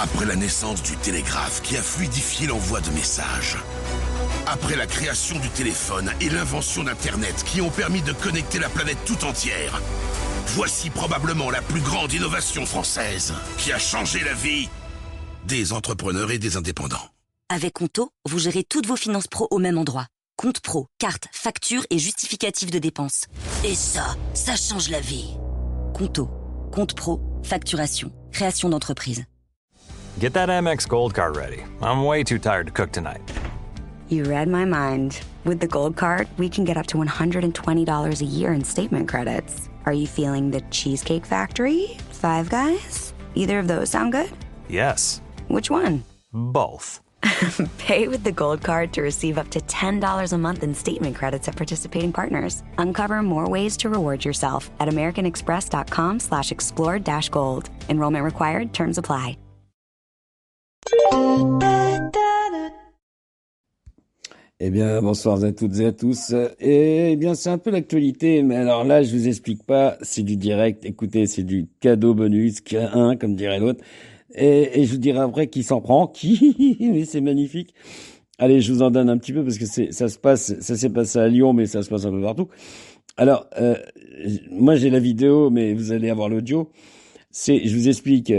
Après la naissance du télégraphe qui a fluidifié l'envoi de messages. Après la création du téléphone et l'invention d'Internet qui ont permis de connecter la planète tout entière. Voici probablement la plus grande innovation française qui a changé la vie des entrepreneurs et des indépendants. Avec Conto, vous gérez toutes vos finances pro au même endroit. Compte pro, carte, facture et justificatif de dépenses. Et ça change la vie. Conto. Compte pro, facturation, création d'entreprise. Get that Amex Gold Card ready. I'm way too tired to cook tonight. You read my mind. With the Gold Card, we can get up to $120 a year in statement credits. Are you feeling the Cheesecake Factory? Five Guys? Either of those sound good? Yes. Which one? Both. Pay with the Gold Card to receive up to $10 a month in statement credits at participating partners. Uncover more ways to reward yourself at americanexpress.com/explore-gold. Enrollment required. Terms apply. Eh bien, bonsoir à toutes et à tous. Et eh bien, c'est un peu l'actualité, mais alors là, je vous explique pas, c'est du direct. Écoutez, c'est du cadeau bonus, K1, comme dirait l'autre. Et je vous dirai après qui s'en prend, qui, mais c'est magnifique. Allez, je vous en donne un petit peu parce que ça s'est passé à Lyon, mais ça se passe un peu partout. Alors, moi j'ai la vidéo, mais vous allez avoir l'audio. Je vous explique,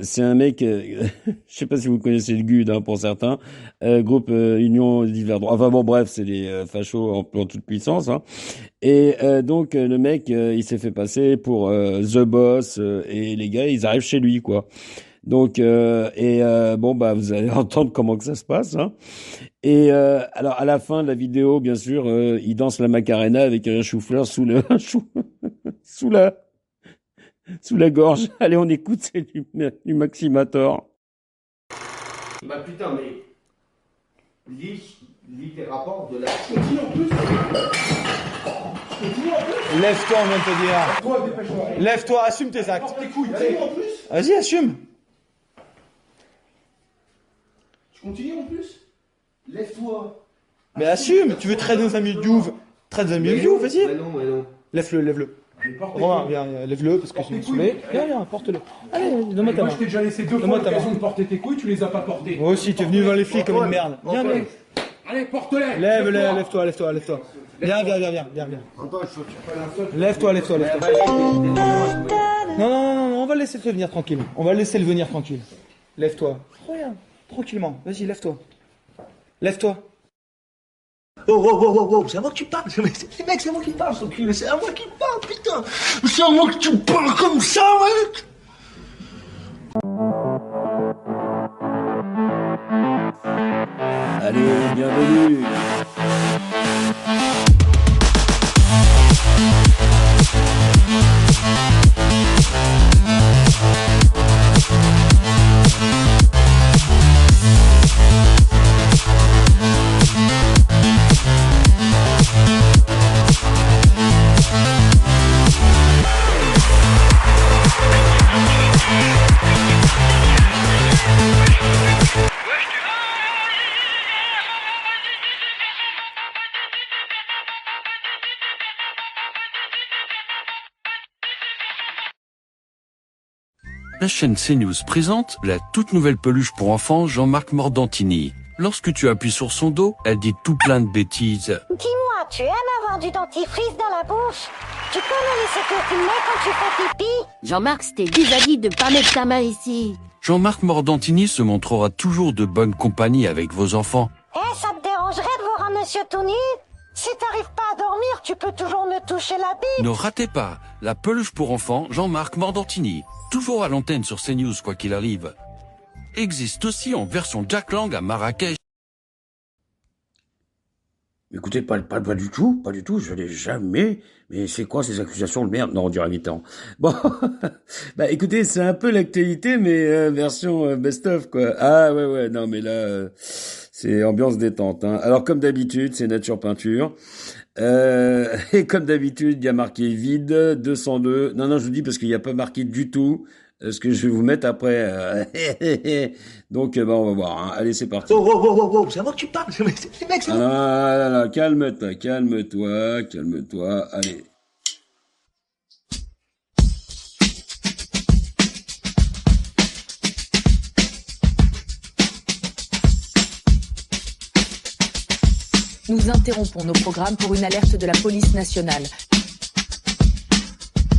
c'est un mec, je sais pas si vous connaissez le GUD, hein, pour certains, groupe Union divers droits. Enfin bon, bref, c'est des fachos en toute puissance, hein. Et donc le mec, il s'est fait passer pour The Boss, et les gars, ils arrivent chez lui, quoi. Donc bon bah vous allez entendre comment que ça se passe, hein. Et alors à la fin de la vidéo, bien sûr, il danse la Macarena avec un chou-fleur sous la gorge. Allez, on écoute, c'est du Maximator. Bah putain, mais lis tes rapports de la... Continue en plus. Lève-toi, on vient de te dire. Toi, dépêche-toi. Lève-toi, assume tes actes. Tes couilles, allez en plus. Vas-y, assume. Tu continues en plus. Lève-toi. Mais assume, tu veux traîner dans un milieu de Youve. Traîne dans un milieu de Youve, vas-y. Mais non. Lève-le. Romain, viens, lève-le parce que je suis saoulé. Viens, porte-le. Allez, donne-moi ta main. Moi, je t'ai déjà laissé deux fois l'occasion de porter tes couilles, tu les as pas portées. Moi aussi, t'es venu devant les flics comme une merde. Viens. Allez, porte-les. Lève-toi. Viens. Lève-toi. Non, on va le laisser te venir tranquille. Lève-toi. Regarde, tranquillement. Vas-y, lève-toi. Oh, c'est à moi que tu parles, c'est à moi qui parle, son cul, c'est à moi qui parle, putain, c'est à moi que tu parles comme ça, mec. Allez, bienvenue. La chaîne CNews présente la toute nouvelle peluche pour enfants Jean-Marc Morandini. Lorsque tu appuies sur son dos, elle dit tout plein de bêtises. Dis-moi, tu aimes avoir du dentifrice dans la bouche? Tu peux me laisser te filmer quand tu fais pipi? Jean-Marc, je t'ai déjà dit de pas mettre ta main ici. Jean-Marc Morandini se montrera toujours de bonne compagnie avec vos enfants. Ça te dérangerait de voir un monsieur tout nu? Si t'arrives pas à dormir, tu peux toujours me toucher la bite. Ne ratez pas la peluche pour enfants Jean-Marc Morandini. Toujours à l'antenne sur CNews quoi qu'il arrive. Existe aussi en version Jack Lang à Marrakech. Écoutez, pas du tout, je l'ai jamais. Mais c'est quoi ces accusations de merde? Non, on dirait 8 ans. Bon, bah écoutez, c'est un peu l'actualité, mais version best-of, quoi. Ah ouais, non mais là, c'est ambiance détente, hein. Alors comme d'habitude, c'est nature peinture. Et comme d'habitude, il y a marqué vide, 202. Non, je vous dis parce qu'il n'y a pas marqué du tout ce que je vais vous mettre après. Donc, on va voir, hein. Allez, c'est parti. Oh, c'est à moi que tu parles, c'est mec, c'est moi. Ah là, calme-toi. Allez. Nous interrompons nos programmes pour une alerte de la police nationale.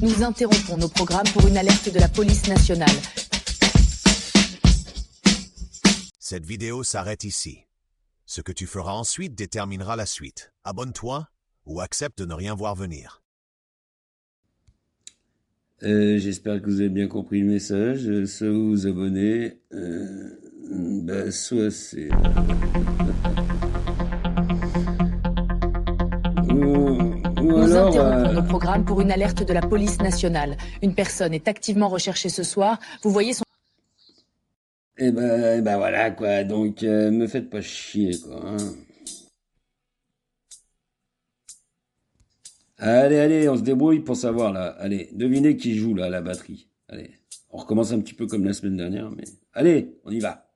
Nous interrompons nos programmes pour une alerte de la police nationale. Cette vidéo s'arrête ici. Ce que tu feras ensuite déterminera la suite. Abonne-toi ou accepte de ne rien voir venir. J'espère que vous avez bien compris le message. Soit vous vous abonnez, soit c'est... Nous interrompons nos programmes pour une alerte de la police nationale. Une personne est activement recherchée ce soir. Vous voyez son... Eh ben voilà quoi, donc me faites pas chier quoi. Hein. Allez, on se débrouille pour savoir là. Allez, devinez qui joue là à la batterie. Allez, on recommence un petit peu comme la semaine dernière, mais allez, on y va.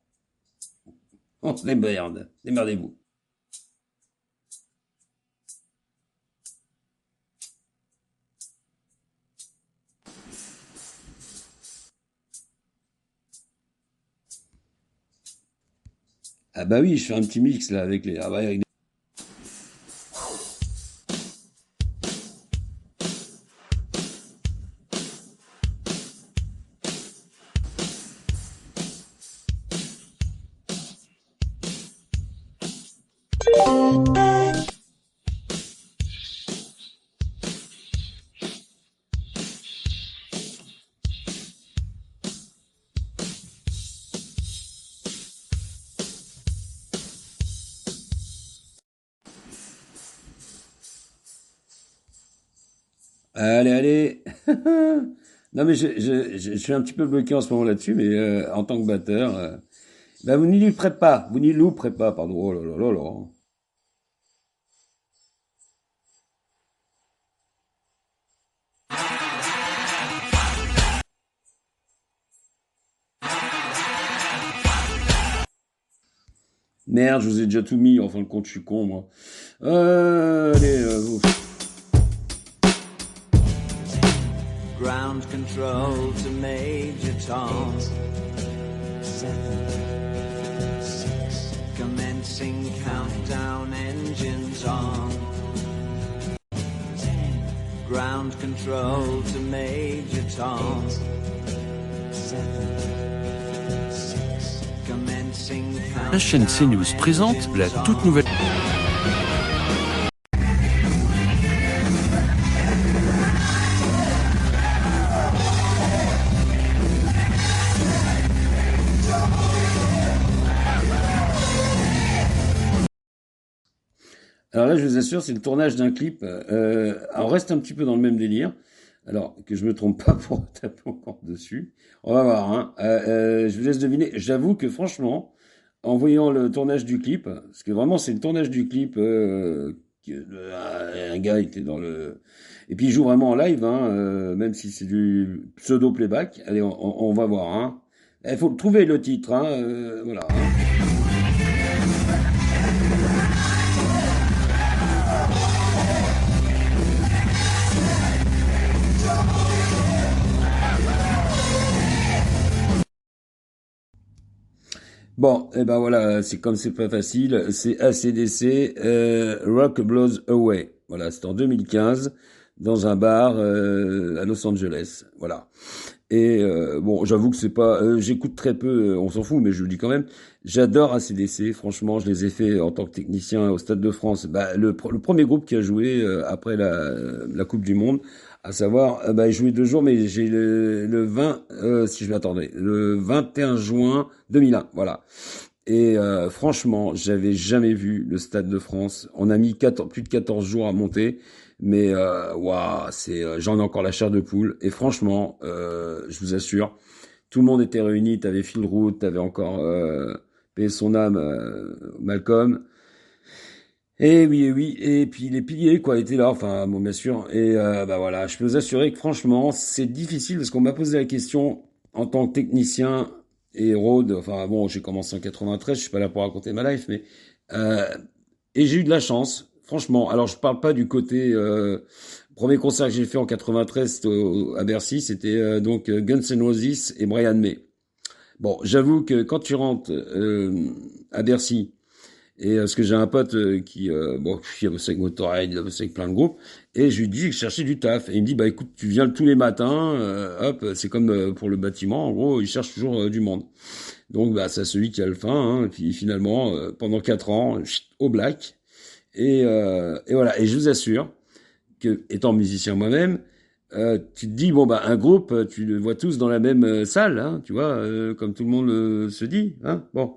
On se démerde, démerdez-vous. Ah bah oui, je fais un petit mix là avec les... Ah bah, avec les... Allez. Non mais je suis un petit peu bloqué en ce moment là-dessus, mais en tant que batteur, vous n'y louperez pas, pardon. Oh là là là là. Merde, je vous ai déjà tout mis, en fin de compte, je suis con, moi. Allez, Ground control to Major Tom. 7, 6. Commencing countdown, engines on. 10. Ground control to Major Tom. 7, 6. Commencing countdown. La chaîne CNews présente la toute nouvelle... Alors là, je vous assure, c'est le tournage d'un clip. On reste un petit peu dans le même délire. Alors, que je me trompe pas pour taper encore dessus. On va voir. Hein. Je vous laisse deviner. J'avoue que franchement, en voyant le tournage du clip, parce que vraiment, c'est le tournage du clip, un gars était dans le... Et puis, il joue vraiment en live, hein, même si c'est du pseudo-playback. Allez, on va voir. Hein. Il faut trouver le titre. Hein, voilà. Hein. Bon, et ben voilà, c'est comme c'est pas facile, c'est AC/DC, Rock Blows Away. Voilà, c'est en 2015, dans un bar à Los Angeles. Voilà. Et bon, j'avoue que c'est pas... j'écoute très peu, on s'en fout, mais je le dis quand même. J'adore AC/DC, franchement, je les ai fait en tant que technicien au Stade de France. Le premier groupe qui a joué après la Coupe du Monde, à savoir, il jouait 2 jours, mais j'ai le 20, si je m'attendais, le 21 juin 2001, voilà. Et franchement, j'avais jamais vu le Stade de France. On a mis plus de 14 jours à monter, mais waouh, j'en ai encore la chair de poule. Et franchement, je vous assure, tout le monde était réuni. T'avais Phil Root, t'avais encore paix son âme, Malcolm. Et oui, et puis les piliers quoi étaient là, enfin bon bien sûr. Et voilà, je peux vous assurer que franchement, c'est difficile parce qu'on m'a posé la question en tant que technicien. Et Rhodes, enfin bon, j'ai commencé en 93, je suis pas là pour raconter ma life, mais et j'ai eu de la chance, franchement. Alors je parle pas du côté premier concert que j'ai fait en 93 à Bercy, c'était donc Guns N' Roses et Brian May. Bon, j'avoue que quand tu rentres à Bercy Et parce que j'ai un pote qui a bossé avec Motorhead, il a bossé avec plein de groupes, et je lui dis que je cherchais du taf. Et il me dit, bah écoute, tu viens tous les matins, hop, c'est comme pour le bâtiment, en gros, il cherche toujours du monde. Donc bah c'est celui qui a le fin, hein, et puis finalement, pendant 4 ans, au black. Et voilà, et je vous assure que, étant musicien moi-même, tu te dis, bon bah un groupe, tu le vois tous dans la même salle, hein, tu vois, comme tout le monde se dit, hein, bon.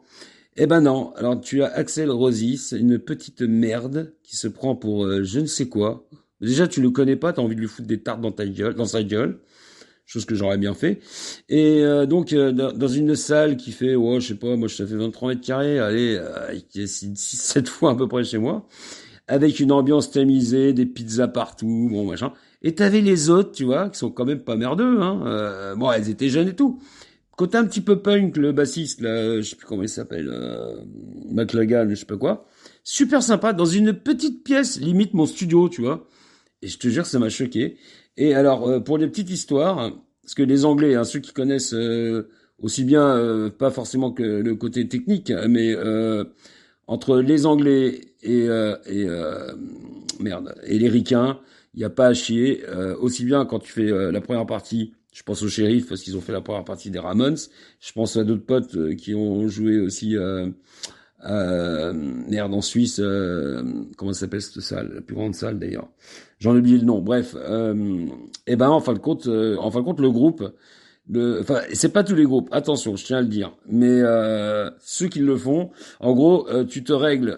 Eh ben non, alors tu as Axl Rose, une petite merde qui se prend pour je ne sais quoi. Déjà tu le connais pas, t'as envie de lui foutre des tartes dans sa gueule, chose que j'aurais bien fait. Et donc dans une salle qui fait, je sais pas, moi ça fait 23 mètres carrés, allez, qui est 6-7 fois à peu près chez moi, avec une ambiance tamisée, des pizzas partout, bon machin. Et t'avais les autres, tu vois, qui sont quand même pas merdeux, hein. Bon, elles étaient jeunes et tout. Côté un petit peu punk, le bassiste, là, je sais plus comment il s'appelle, McLagan, je sais pas quoi. Super sympa, dans une petite pièce, limite mon studio, tu vois. Et je te jure, ça m'a choqué. Et alors, pour les petites histoires, parce que les Anglais, hein, ceux qui connaissent aussi bien, pas forcément que le côté technique, mais entre les Anglais et les Ricains, il n'y a pas à chier. Aussi bien quand tu fais la première partie, je pense au Shérif parce qu'ils ont fait la première partie des Ramones. Je pense à d'autres potes qui ont joué aussi en Suisse. Comment ça s'appelle cette salle, la plus grande salle d'ailleurs. J'en ai oublié le nom. Bref, et ben en fin de compte, le groupe. Enfin, c'est pas tous les groupes, attention, je tiens à le dire, mais ceux qui le font, en gros, tu te règles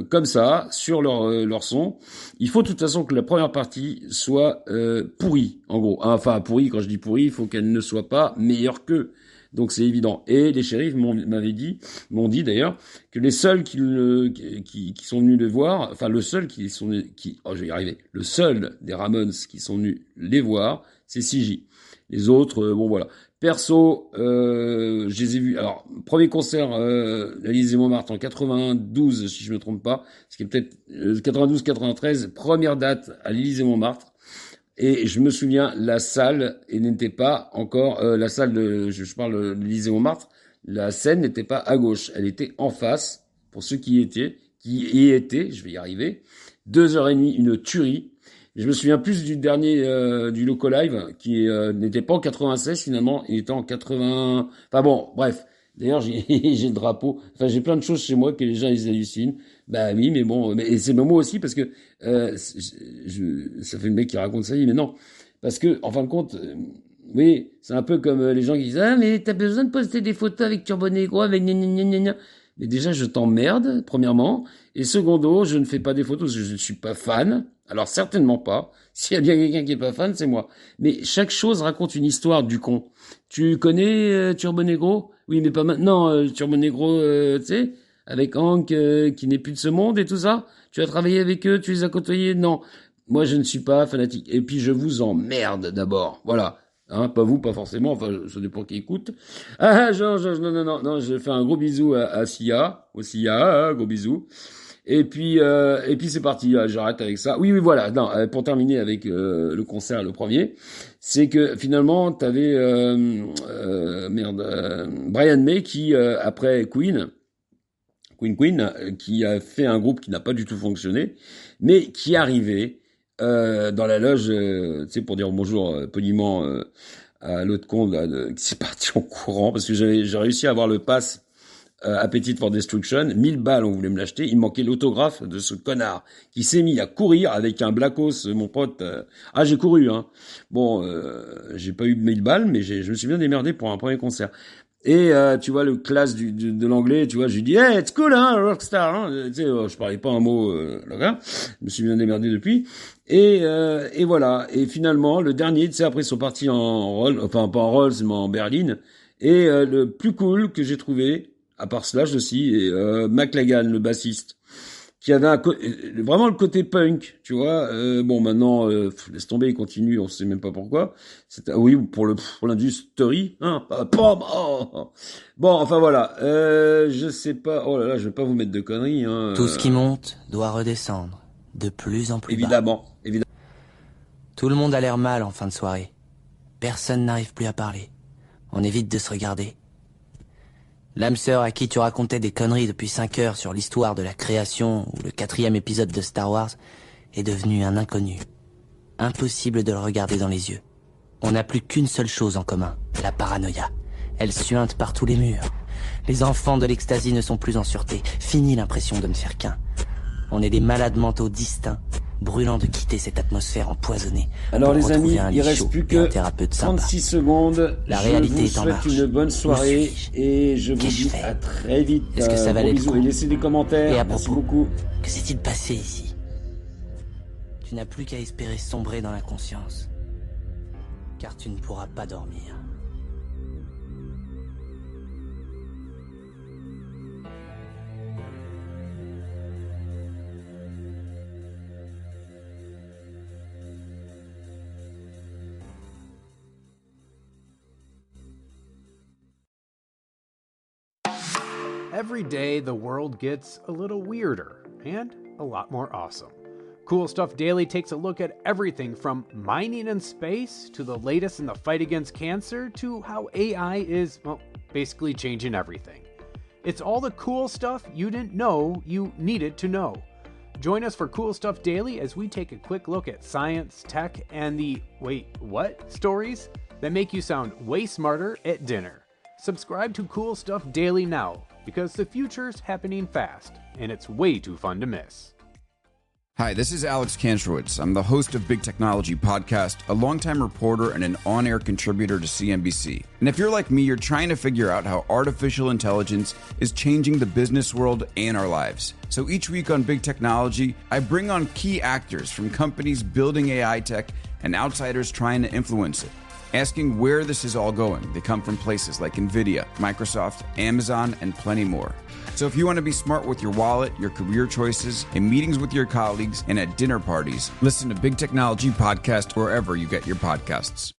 comme ça sur leur son. Il faut de toute façon que la première partie soit pourrie, en gros. Enfin, pourrie, quand je dis pourrie, il faut qu'elle ne soit pas meilleure qu'eux. Donc c'est évident. Et les shérifs m'ont dit d'ailleurs que les seuls qui sont venus les voir, enfin le seul je vais y arriver, le seul des Ramones qui sont venus les voir, c'est CJ. Les autres, bon voilà. Perso, je les ai vus. Alors, premier concert à l'Élysée-Montmartre en 92, si je me trompe pas, ce qui est peut-être 92-93, première date à l'Élysée-Montmartre. Et je me souviens, la salle n'était pas encore la salle je parle de l'Élysée-Montmartre. La scène n'était pas à gauche, elle était en face. Pour ceux qui y étaient, je vais y arriver. 2h30, une tuerie. Je me souviens plus du dernier du Loco Live qui n'était pas en 96 finalement, il était en 80. Enfin bon, bref. D'ailleurs, j'ai le drapeau. Enfin, j'ai plein de choses chez moi que les gens ils hallucinent. Bah oui, mais bon, et c'est moi aussi parce que ça fait le mec qui raconte ça, mais non, parce que en fin de compte, oui, c'est un peu comme les gens qui disent mais t'as besoin de poster des photos avec Turbo Negro avec gna. Mais déjà, je t'emmerde, premièrement. Et secondo, je ne fais pas des photos parce que je ne suis pas fan. Alors, certainement pas. S'il y a bien quelqu'un qui est pas fan, c'est moi. Mais chaque chose raconte une histoire du con. Tu connais Turbo Negro? Oui, mais pas maintenant. Turbo Negro, tu sais, avec Hank qui n'est plus de ce monde et tout ça. Tu as travaillé avec eux, tu les as côtoyés? Non. Moi, je ne suis pas fanatique. Et puis, je vous emmerde d'abord. Voilà. Hein, pas vous, pas forcément, enfin, ça dépend qui écoute. Non, je fais un gros bisou à Sia, au Sia, gros bisou. Et puis c'est parti, j'arrête avec ça. Oui, voilà, non, pour terminer avec le concert, le premier, c'est que finalement, t'avais, Brian May qui, après Queen, qui a fait un groupe qui n'a pas du tout fonctionné, mais qui arrivait, dans la loge, tu sais, pour dire bonjour poliment à l'autre con là, qui s'est parti en courant parce que j'ai réussi à avoir le pass Appetite for Destruction, 1000 balles on voulait me l'acheter, il manquait l'autographe de ce connard qui s'est mis à courir avec un Blackos, mon pote. J'ai couru, hein. Bon, j'ai pas eu 1000 balles, mais je me suis bien démerdé pour un premier concert. Et tu vois le classe de l'anglais, tu vois, je lui dis hey, it's cool hein, rockstar hein. Tu sais, je parlais pas un mot le gars, je me suis bien démerdé depuis. Et voilà, et finalement le dernier, tu sais, après ils sont partis en Rolls, enfin pas en Rolls mais en berline. Et le plus cool que j'ai trouvé, à part Slash aussi, et McLagan, le bassiste, qui avait vraiment le côté punk, tu vois. Bon, maintenant, laisse tomber, il continue, on sait même pas pourquoi. Oui, pour l'industrie, hein. Bon, enfin voilà. Je sais pas. Oh là là, je vais pas vous mettre de conneries, hein. Tout ce qui monte doit redescendre, de plus en plus bas. Évidemment. Tout le monde a l'air mal en fin de soirée. Personne n'arrive plus à parler. On évite de se regarder. L'âme sœur à qui tu racontais des conneries depuis 5 heures sur l'histoire de la création ou le 4e épisode de Star Wars est devenu un inconnu. Impossible de le regarder dans les yeux. On n'a plus qu'une seule chose en commun, la paranoïa. Elle suinte par tous les murs. Les enfants de l'ecstasy ne sont plus en sûreté. Fini l'impression de ne faire qu'un. On est des malades mentaux distincts, brûlant de quitter cette atmosphère empoisonnée. Alors les amis, il reste plus que 36 secondes. La réalité est en marche. Je vous souhaite une bonne soirée et je vous dis à très vite. Est-ce que ça valait le coup? Et laissez des commentaires. Et à Merci propos, beaucoup. que s'est-il passé ici? Tu n'as plus qu'à espérer sombrer dans l'inconscience, car tu ne pourras pas dormir. Every day, the world gets a little weirder and a lot more awesome. Cool Stuff Daily takes a look at everything from mining in space to the latest in the fight against cancer to how AI is, well, basically changing everything. It's all the cool stuff you didn't know you needed to know. Join us for Cool Stuff Daily as we take a quick look at science, tech, and the wait, what stories that make you sound way smarter at dinner. Subscribe to Cool Stuff Daily now, because the future's happening fast, and it's way too fun to miss. Hi, this is Alex Kantrowitz. I'm the host of Big Technology Podcast, a longtime reporter and an on-air contributor to CNBC. And if you're like me, you're trying to figure out how artificial intelligence is changing the business world and our lives. So each week on Big Technology, I bring on key actors from companies building AI tech and outsiders trying to influence it, asking where this is all going. They come from places like NVIDIA, Microsoft, Amazon, and plenty more. So if you want to be smart with your wallet, your career choices, in meetings with your colleagues, and at dinner parties, listen to Big Technology Podcast wherever you get your podcasts.